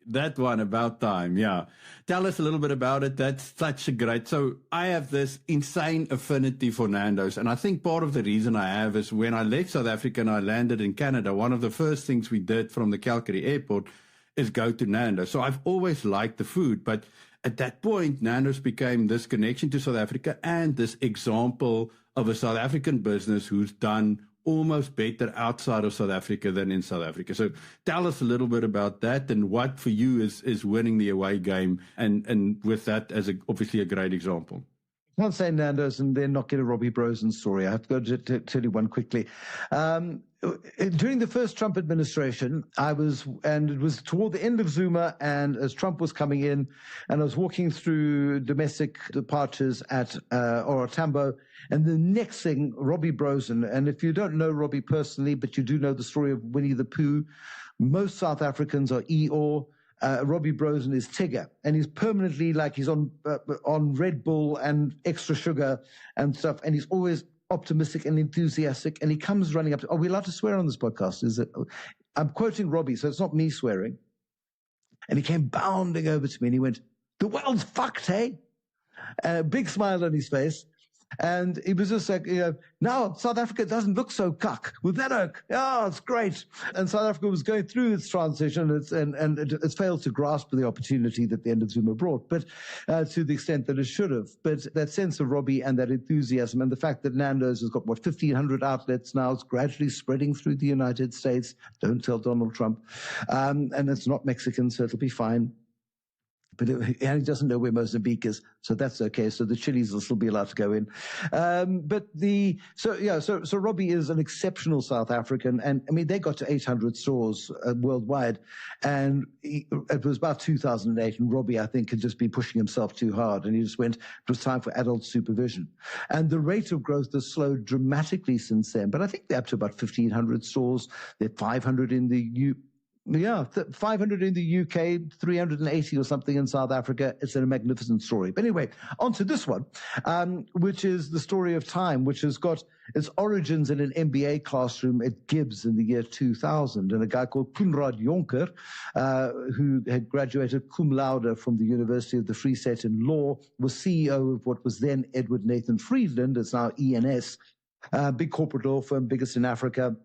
That one, About Time, yeah. Tell us a little bit about it. That's such a great... So I have this insane affinity for Nando's, and I think part of the reason I have is when I left South Africa and I landed in Canada, one of the first things we did from the Calgary airport is go to Nando's. So I've always liked the food, but at that point, Nando's became this connection to South Africa and this example of a South African business who's done almost better outside of South Africa than in South Africa. So tell us a little bit about that and what for you is winning the away game, and with that as obviously a great example. I can't say Nando's and then not get a Robbie Brosen story. I have to go to tell you one quickly. During the first Trump administration, it was toward the end of Zuma, and as Trump was coming in, and I was walking through domestic departures at Tambo, and the next thing, Robbie Brosen, and if you don't know Robbie personally, but you do know the story of Winnie the Pooh, most South Africans are Eeyore. Robbie Brosen is Tigger, and he's permanently like he's on Red Bull and extra sugar and stuff, and he's always optimistic and enthusiastic, and he comes running up to, are we allowed to swear on this podcast? I'm quoting Robbie, so it's not me swearing. And he came bounding over to me and he went, "The world's fucked, hey?" Big smile on his face. And it was just like, now South Africa doesn't look so cuck with that oak. Oh, it's great. And South Africa was going through its transition, and it's failed to grasp the opportunity that the end of Zuma brought, but to the extent that it should have. But that sense of Robbie and that enthusiasm, and the fact that Nando's has got, 1,500 outlets now, it's gradually spreading through the United States. Don't tell Donald Trump. And it's not Mexican, so it'll be fine. But he doesn't know where Mozambique is, so that's okay. So the chilies will still be allowed to go in. So Robbie is an exceptional South African, and I mean they got to 800 stores worldwide, and it was about 2008, and Robbie I think had just been pushing himself too hard, and he just went. It was time for adult supervision, and the rate of growth has slowed dramatically since then. But I think they're up to about 1,500 stores. They're 500 in the Yeah, 500 in the UK, 380 or something in South Africa. It's a magnificent story. But anyway, on to this one, which is the story of Time, which has got its origins in an MBA classroom at Gibbs in the year 2000. And a guy called Koenraad Jonker, who had graduated cum laude from the University of the Free State in law, was CEO of what was then Edward Nathan Friedland. It's now ENS, big corporate law firm, biggest in Africa.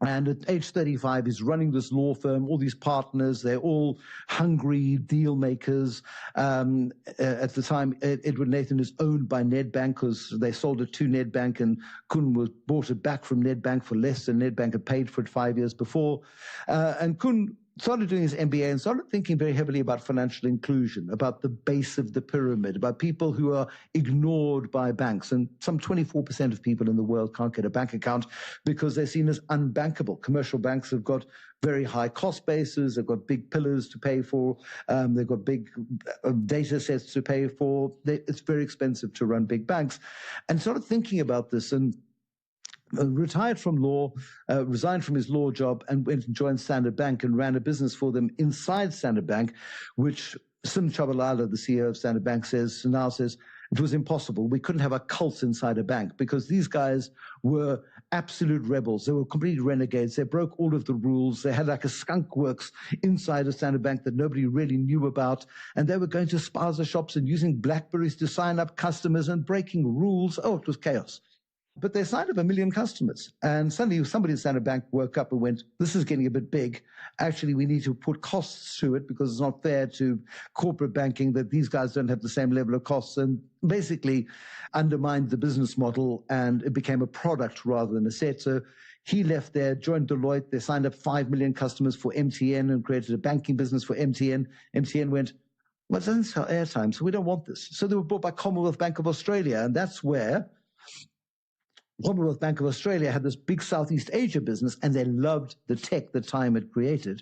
And at age 35, he's running this law firm, all these partners, they're all hungry deal makers. At the time, Edward Nathan is owned by Nedbank because they sold it to Nedbank, and Koen bought it back from Nedbank for less than Nedbank had paid for it 5 years before. And Koen started doing his MBA and started thinking very heavily about financial inclusion, about the base of the pyramid, about people who are ignored by banks. And some 24% of people in the world can't get a bank account because they're seen as unbankable. Commercial banks have got very high cost bases. They've got big pillars to pay for. They've got big data sets to pay for. It's very expensive to run big banks. And started thinking about this and retired from law, resigned from his law job, and went and joined Standard Bank and ran a business for them inside Standard Bank, which Sim Chabalala, the CEO of Standard Bank, says it was impossible. We couldn't have a cult inside a bank because these guys were absolute rebels. They were complete renegades. They broke all of the rules. They had like a skunk works inside a Standard Bank that nobody really knew about. And they were going to spaza shops and using Blackberries to sign up customers and breaking rules. Oh, it was chaos. But they signed up 1 million customers. And suddenly somebody at Standard Bank woke up and went, this is getting a bit big. Actually, we need to put costs to it because it's not fair to corporate banking that these guys don't have the same level of costs, and basically undermined the business model, and it became a product rather than a set. So he left there, joined Deloitte. They signed up 5 million customers for MTN and created a banking business for MTN. MTN went, well, it doesn't sell airtime, so we don't want this. So they were bought by Commonwealth Bank of Australia, and that's where Commonwealth Bank of Australia had this big Southeast Asia business, and they loved the tech that Time had created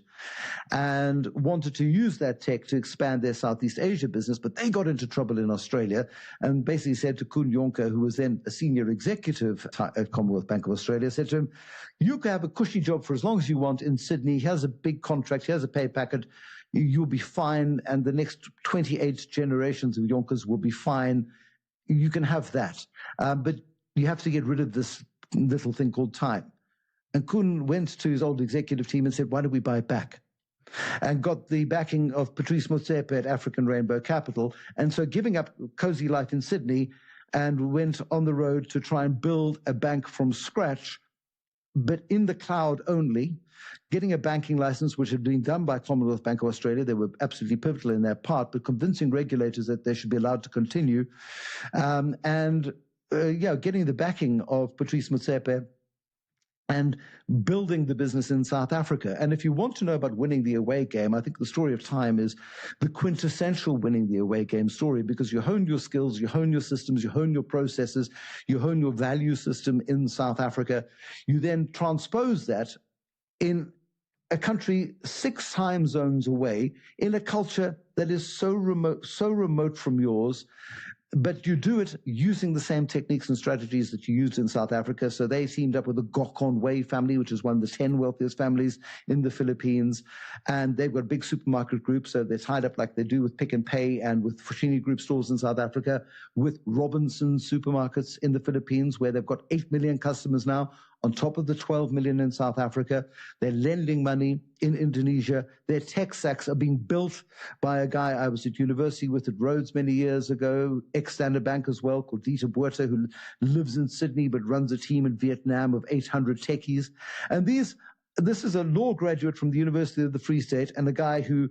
and wanted to use that tech to expand their Southeast Asia business. But they got into trouble in Australia and basically said to Koen Jonker, who was then a senior executive at Commonwealth Bank of Australia, said to him, you can have a cushy job for as long as you want in Sydney. Here's a big contract. Here's a pay packet. You'll be fine. And the next 28 generations of Jonkers will be fine. You can have that. But you have to get rid of this little thing called time. And Koen went to his old executive team and said, why don't we buy it back? And got the backing of Patrice Motsepe at African Rainbow Capital. And so giving up cozy life in Sydney, and went on the road to try and build a bank from scratch, but in the cloud only, getting a banking license, which had been done by Commonwealth Bank of Australia. They were absolutely pivotal in their part, but convincing regulators that they should be allowed to continue. Getting the backing of Patrice Motsepe and building the business in South Africa. And if you want to know about winning the away game, I think the story of Time is the quintessential winning the away game story, because you hone your skills, you hone your systems, you hone your processes, you hone your value system in South Africa. You then transpose that in a country 6 time zones away, in a culture that is so remote from yours. But you do it using the same techniques and strategies that you used in South Africa. So they teamed up with the Gokon family, which is one of the 10 wealthiest families in the Philippines. And they've got a big supermarket group. So they're tied up like they do with Pick and Pay and with Foschini Group stores in South Africa, with Robinson supermarkets in the Philippines, where they've got 8 million customers now, on top of the 12 million in South Africa. They're lending money in Indonesia. Their tech stacks are being built by a guy I was at university with at Rhodes many years ago, ex-Standard Bank as well, called Dieter Botha, who lives in Sydney but runs a team in Vietnam of 800 techies. And this is a law graduate from the University of the Free State, and a guy who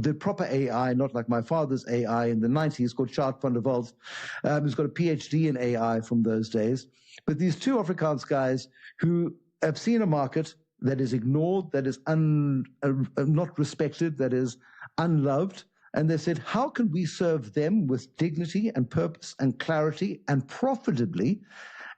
did proper AI, not like my father's AI in the 90s, called Sjaak van der Walt, who's got a PhD in AI from those days. But these two Afrikaans guys who have seen a market that is ignored, that is not respected, that is unloved, and they said, how can we serve them with dignity and purpose and clarity and profitably,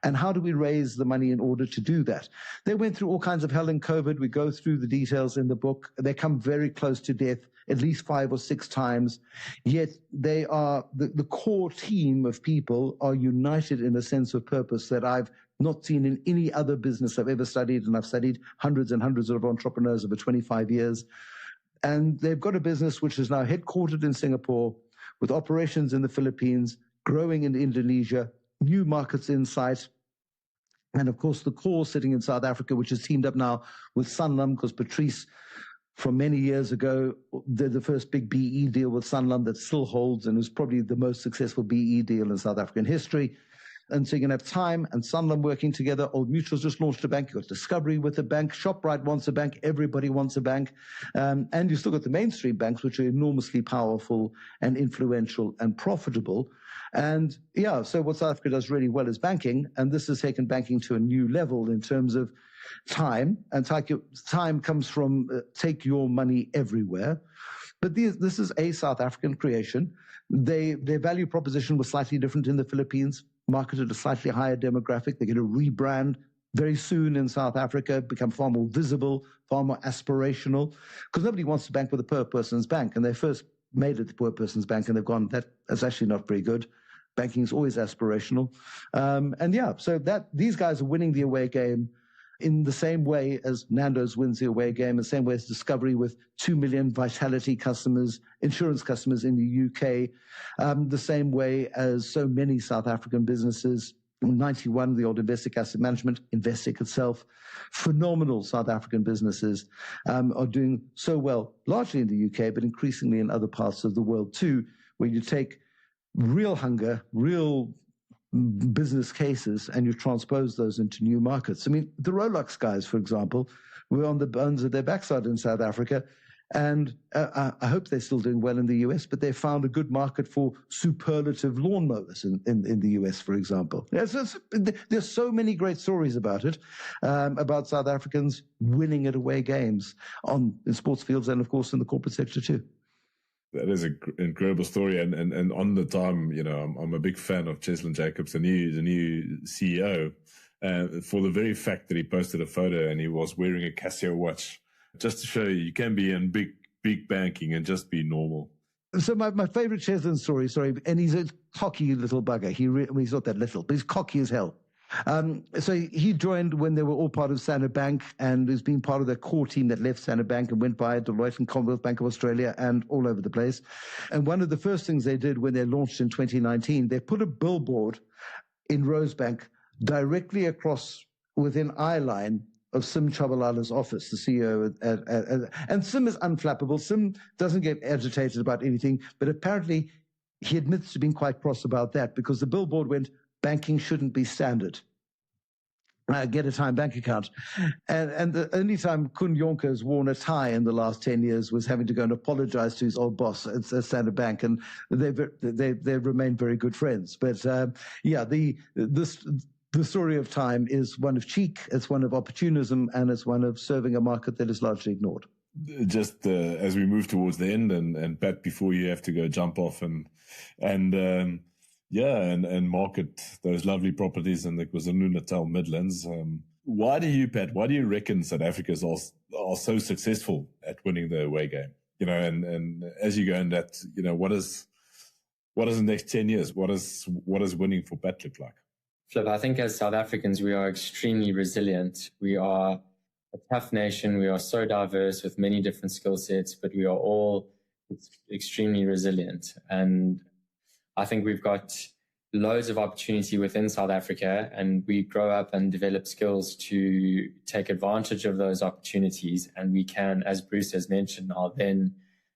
And how do we raise the money in order to do that? They went through all kinds of hell in COVID. We go through the details in the book. They come very close to death at least 5 or 6 times. Yet they are, the core team of people are united in a sense of purpose that I've not seen in any other business I've ever studied. And I've studied hundreds and hundreds of entrepreneurs over 25 years. And they've got a business which is now headquartered in Singapore with operations in the Philippines, growing in Indonesia, new markets in sight. And of course, the core sitting in South Africa, which has teamed up now with Sanlam, because Patrice, from many years ago, did the first big BE deal with Sanlam that still holds and is probably the most successful BE deal in South African history. And so you're going to have Time and Sanlam working together. Old Mutual's just launched a bank. You've got Discovery with a bank. ShopRite wants a bank. Everybody wants a bank. And you've still got the mainstream banks, which are enormously powerful and influential and profitable. And yeah, so what South Africa does really well is banking. And this has taken banking to a new level in terms of time. And time comes from take your money everywhere. But this is a South African creation. Their value proposition was slightly different in the Philippines, marketed a slightly higher demographic. They're going to rebrand very soon in South Africa, become far more visible, far more aspirational, because nobody wants to bank with a poor person's bank. And they first made it the poor person's bank, and they've gone, that's actually not very good. Banking is always aspirational. And yeah, so these guys are winning the away game in the same way as Nando's wins the away game, the same way as Discovery with 2 million Vitality customers, insurance customers in the UK, the same way as so many South African businesses. 91, the old Investec Asset Management, Investec itself, phenomenal South African businesses are doing so well, largely in the UK, but increasingly in other parts of the world too, where you take real hunger, real business cases, and you transpose those into new markets. I mean, the Rolex guys, for example, were on the bones of their backside in South Africa, and I hope they're still doing well in the US, but they found a good market for superlative lawnmowers in the US, for example. There's so many great stories about it, about South Africans winning at away games in sports fields and, of course, in the corporate sector too. That is an incredible story, and on the time, I'm a big fan of Cheslin Jacobs, the new CEO, for the very fact that he posted a photo and he was wearing a Casio watch, just to show you can be in big banking and just be normal. So my favorite Cheslin story, and he's a cocky little bugger. He's not that little, but he's cocky as hell. So he joined when they were all part of Standard Bank and has been part of the core team that left Standard Bank and went by Deloitte and Commonwealth Bank of Australia and all over the place. And one of the first things they did when they launched in 2019, they put a billboard in Rosebank directly across within eye line of Sim Chabalala's office, the CEO. And Sim is unflappable. Sim doesn't get agitated about anything, but apparently he admits to being quite cross about that because the billboard went, banking shouldn't be standard. Get a TymeBank account. And the only time Kun Jonker has worn a tie in the last 10 years was having to go and apologize to his old boss at Standard Bank. And they've remained very good friends. But the story of Time is one of cheek, it's one of opportunism, and it's one of serving a market that is largely ignored. Just as we move towards the end, and Pat, before you have to go jump off and market those lovely properties in the KwaZulu-Natal Midlands. Why do you reckon South Africans are so successful at winning the away game? And as you go in that, what is the next 10 years? What does winning for Pat look like? Flip, I think as South Africans, we are extremely resilient. We are a tough nation. We are so diverse with many different skill sets, but we are all extremely resilient. And I think we've got loads of opportunity within South Africa, and we grow up and develop skills to take advantage of those opportunities. And we can, as Bruce has mentioned, I'll then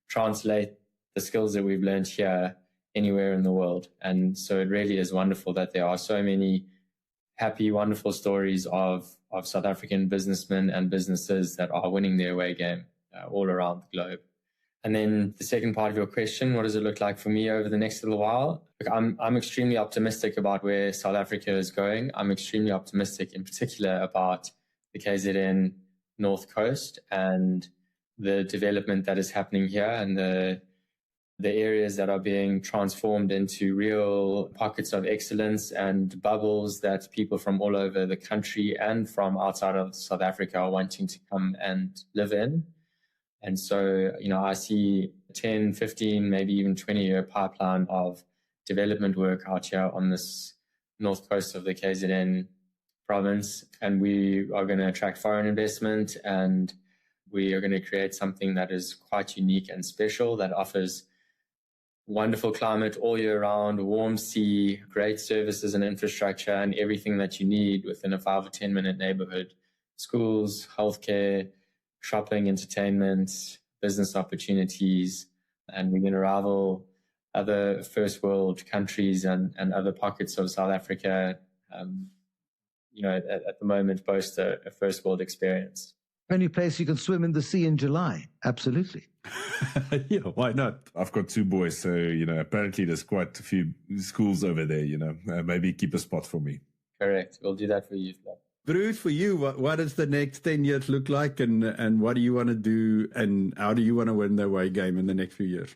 translate the skills that we've learned here anywhere in the world. And so it really is wonderful that there are so many happy, wonderful stories of South African businessmen and businesses that are winning their away game all around the globe. And then the second part of your question, what does it look like for me over the next little while? Look, I'm extremely optimistic about where South Africa is going. I'm extremely optimistic in particular about the KZN North Coast and the development that is happening here and the the areas that are being transformed into real pockets of excellence and bubbles that people from all over the country and from outside of South Africa are wanting to come and live in. And so, I see 10, 15, maybe even 20-year pipeline of development work out here on this north coast of the KZN province. And we are going to attract foreign investment, and we are going to create something that is quite unique and special, that offers wonderful climate all year round, warm sea, great services and infrastructure, and everything that you need within a 5 or 10 minute neighborhood. Schools, healthcare, shopping, entertainment, business opportunities. And we're going to rival other first world countries and other pockets of South Africa, at the moment boast a first world experience. Only place you can swim in the sea in July. Absolutely. Yeah, why not? I've got 2 boys, so, apparently there's quite a few schools over there, maybe keep a spot for me. Correct. We'll do that for you, Flo. Bruce, for you, what does the next 10 years look like, and what do you want to do, and how do you want to win the away game in the next few years?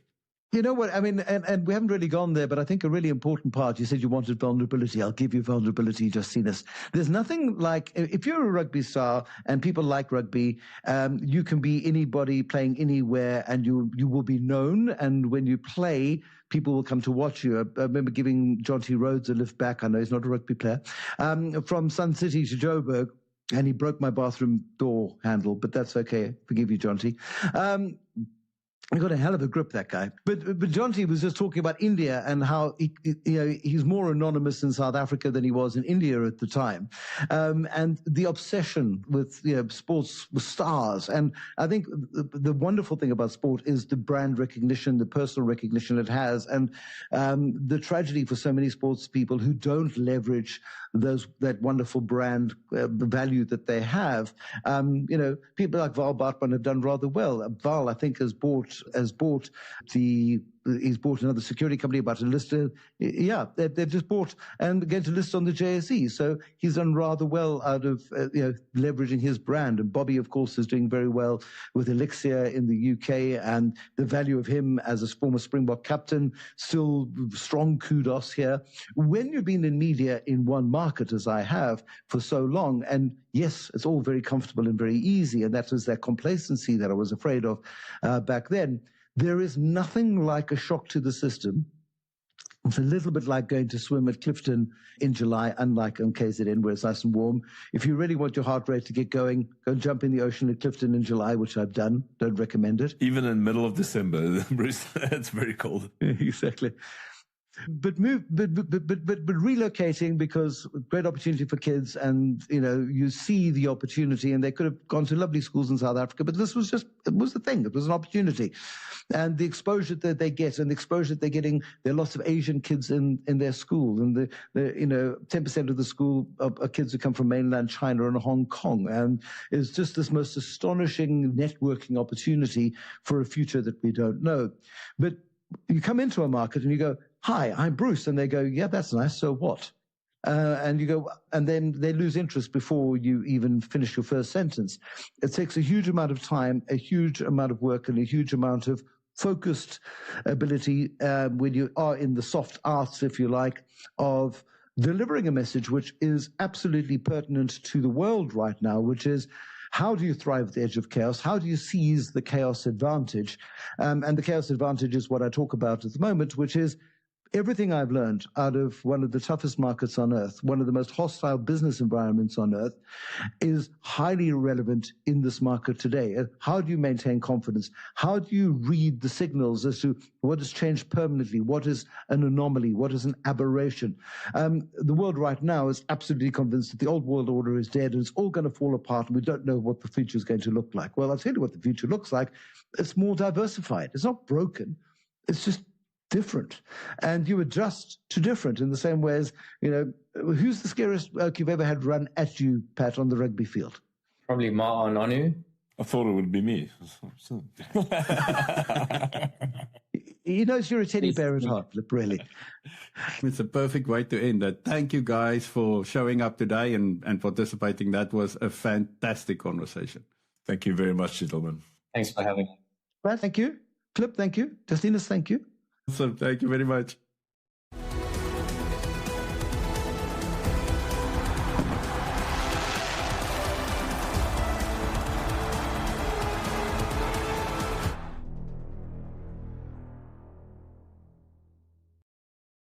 You know what, I mean, and we haven't really gone there, but I think a really important part, you said you wanted vulnerability. I'll give you vulnerability, just seen this. There's nothing like, if you're a rugby star and people like rugby, you can be anybody playing anywhere, and you will be known. And when you play, people will come to watch you. I remember giving John T. Rhodes a lift back. I know he's not a rugby player, from Sun City to Joburg. And he broke my bathroom door handle, but that's okay. Forgive you, John T. He got a hell of a grip, that guy. But John T was just talking about India and how he's more anonymous in South Africa than he was in India at the time, and the obsession with sports with stars. And I think the wonderful thing about sport is the brand recognition, the personal recognition it has, and the tragedy for so many sports people who don't leverage that wonderful brand value that they have. People like Val Bartman have done rather well. Val, I think, has bought he's bought another security company about to list it. Yeah, they've just bought and going to list on the JSE. So he's done rather well out of leveraging his brand. And Bobby, of course, is doing very well with Elixir in the UK, and the value of him as a former Springbok captain, still strong kudos here. When you've been in media in one market, as I have for so long, and yes, it's all very comfortable and very easy, and that was that complacency that I was afraid of back then. There is nothing like a shock to the system. It's a little bit like going to swim at Clifton in July, unlike on KZN where it's nice and warm. If you really want your heart rate to get going, go and jump in the ocean at Clifton in July, which I've done. Don't recommend it. Even in the middle of December, Bruce, it's very cold. Exactly. But relocating, because great opportunity for kids, and you see the opportunity, and they could have gone to lovely schools in South Africa, but this was the thing. It was an opportunity, and the exposure that they get, and the exposure that they're getting. There are lots of Asian kids in their school, and the 10% of the school are kids who come from mainland China and Hong Kong, and it's just this most astonishing networking opportunity for a future that we don't know. But you come into a market and you go, "Hi, I'm Bruce," and they go, "Yeah, that's nice. So what?" And you go, and then they lose interest before you even finish your first sentence. It takes a huge amount of time, a huge amount of work, and a huge amount of focused ability when you are in the soft arts, if you like, of delivering a message which is absolutely pertinent to the world right now, which is, how do you thrive at the edge of chaos? How do you seize the chaos advantage? And the chaos advantage is what I talk about at the moment, which is everything I've learned out of one of the toughest markets on earth, one of the most hostile business environments on earth, is highly relevant in this market today. How do you maintain confidence? How do you read the signals as to what has changed permanently? What is an anomaly? What is an aberration? The world right now is absolutely convinced that the old world order is dead and it's all going to fall apart, and we don't know what the future is going to look like. Well, I'll tell you what the future looks like. It's more diversified. It's not broken. It's just different, and you adjust to different in the same way as, who's the scariest bloke you've ever had run at you, Pat, on the rugby field? Probably Ma'a Nonu. I thought it would be me. He knows you're a teddy bear at heart, really. It's a perfect way to end it. Thank you guys for showing up today and participating. That was a fantastic conversation. Thank you very much, gentlemen. Thanks for having me. Well, thank you. Clip, thank you. Justinus, thank you. Awesome. Thank you very much.